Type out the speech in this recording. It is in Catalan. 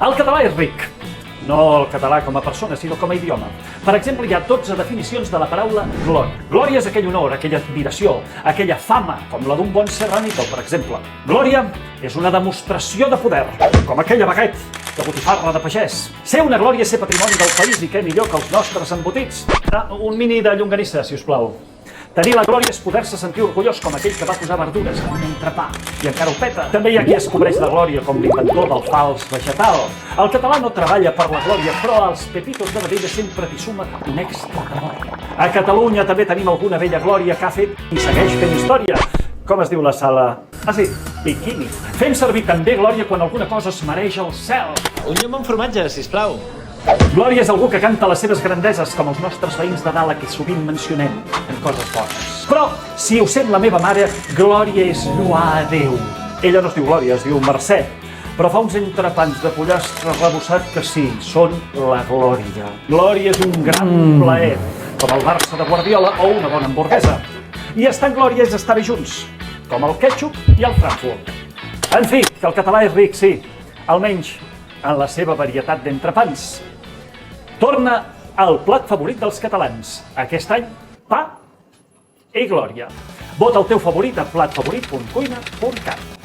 El català és ric. No el català com a persona, sinó com a idioma. Per exemple, hi ha 12 definicions de la paraula glòria. Glòria és aquell honor, aquella admiració, aquella fama, com la d'un bon serranito, per exemple. Glòria és una demostració de poder, com aquella baguet de botifarra de pagès. Ser una glòria és ser patrimoni del país i què millor que els nostres embotits. Un mini de llonganissa, si us plau. Tenir la glòria és poder-se sentir orgullós com aquell que va posar verdures en un entrepà i encara ho peta. També hi ha qui es cobreix de glòria com l'inventor del fals vegetal. El català no treballa per la glòria, però als pepitos de vedella sempre t'hi suma un extra de glòria. A Catalunya també tenim alguna vella glòria que ha fet i segueix fent història. Com es diu la sala? Ah sí, Bikini. Fem servir també glòria quan alguna cosa es mereix al cel. Un llom amb formatge, sisplau. Glòria és algú que canta les seves grandeses, com els nostres veïns de dalt a qui sovint mencionem en coses bones. Però, si ho sent la meva mare, glòria és lluar a Déu. Ella no es diu Glòria, es diu Mercè, però fa uns entrepans de pollastre rebossat que sí, són la glòria. Glòria és un gran plaer, com el Barça de Guardiola o una bona hamburguesa. I estar en glòria és estar bé junts, com el ketchup i el Frankfurt. En fi, que el català és ric, sí, almenys en la seva varietat d'entrepans. Torna al plat favorit dels catalans. Aquest any, pa i glòria. Vota el teu favorit a platfavorit.cuina.cat.